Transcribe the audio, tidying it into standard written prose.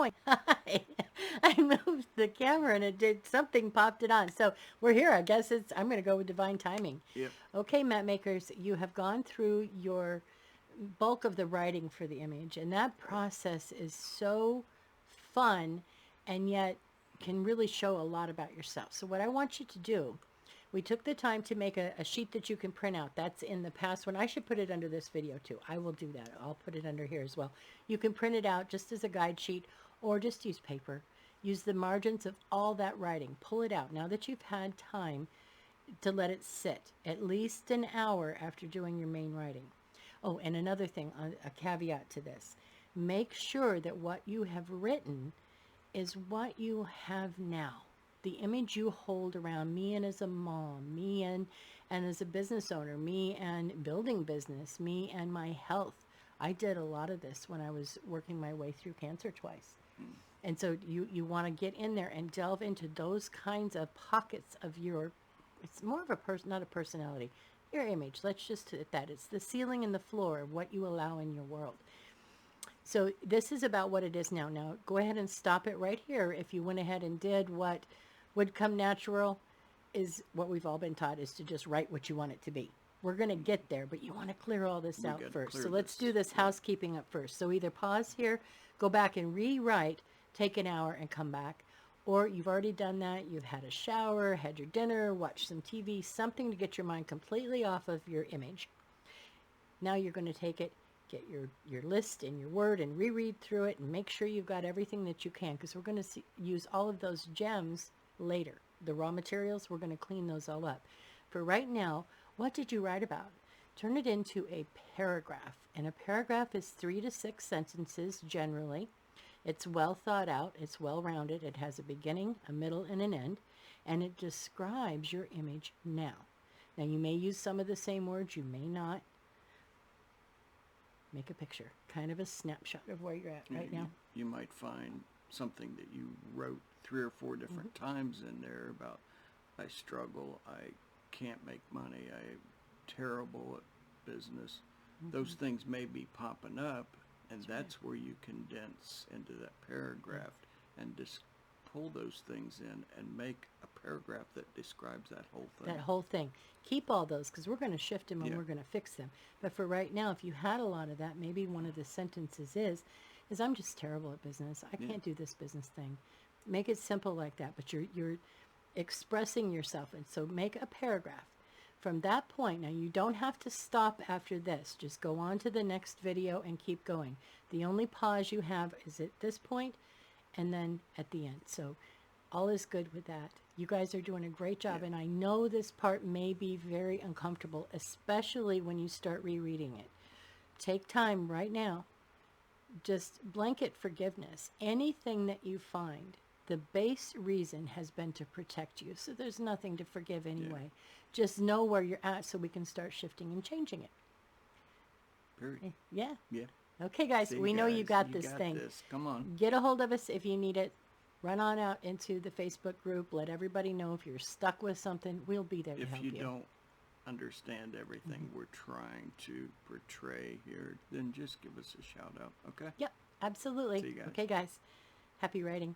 going? Hi. I moved the camera and it did something, popped it on. So we're here. I guess I'm going to go with divine timing. Yep. Okay, map makers, you have gone through your bulk of the writing for the image, and that process is so fun and yet can really show a lot about yourself. So, what I want you to do, we took the time to make a sheet that you can print out. That's in the past one. I should put it under this video too. I will do that. I'll put it under here as well. You can print it out just as a guide sheet or just use paper. Use the margins of all that writing. Pull it out. Now that you've had time to let it sit at least an hour after doing your main writing. Oh, and another thing, a caveat to this. Make sure that what you have written is what you have now. The image you hold around me and as a mom, me and as a business owner, me and building business, me and my health. I did a lot of this when I was working my way through cancer twice. And so you want to get in there and delve into those kinds of pockets of your, it's more of a person, not a personality, your image. Let's just hit that. It's the ceiling and the floor of what you allow in your world. So this is about what it is now. Now go ahead and stop it right here. If you went ahead and did what would come natural, is what we've all been taught, is to just write what you want it to be. We're going to get there, but you want to clear all this We out got to first. clear So let's this. do this Yeah. housekeeping up first. So either pause here, go back and rewrite, take an hour and come back. Or you've already done that. You've had a shower, had your dinner, watched some TV, something to get your mind completely off of your image. Now you're going to take it, get your list and your word and reread through it and make sure you've got everything that you can, because we're going to use all of those gems later. The raw materials, we're going to clean those all up. For right now, what did you write about? Turn it into a paragraph. And a paragraph is 3 to 6 sentences generally. It's well thought out, it's well rounded, it has a beginning, a middle, and an end, and it describes your image now. Now, you may use some of the same words, you may not. Make a picture, kind of a snapshot of where you're at right now. You might find something that you wrote 3 or 4 different times in there about, I struggle, I can't make money, I'm terrible at business. Those things may be popping up, and that's where you condense into that paragraph and just pull those things in and make a paragraph that describes that whole thing. That whole thing. Keep all those, because we're going to shift them and Yeah. we're going to fix them. But for right now, if you had a lot of that, maybe one of the sentences is I'm just terrible at business. I Yeah. can't do this business thing. Make it simple like that, but you're expressing yourself, and so make a paragraph. From that point, now you don't have to stop after this. Just go on to the next video and keep going. The only pause you have is at this point and then at the end. So all is good with that. You guys are doing a great job, Yeah. and I know this part may be very uncomfortable, especially when you start rereading it. Take time right now. Just blanket forgiveness. Anything that you find, the base reason has been to protect you. So there's nothing to forgive anyway. Just know where you're at so we can start shifting and changing it. Period. Yeah. Yeah. Okay, guys, See, we know you guys, got you this got thing. this. Come on. Get a hold of us if you need it. Run on out into the Facebook group. Let everybody know if you're stuck with something. We'll be there to If help you you. don't understand everything we're trying to portray here, then just give us a shout out, okay? Yep, absolutely. See you guys. Okay, guys. Happy writing.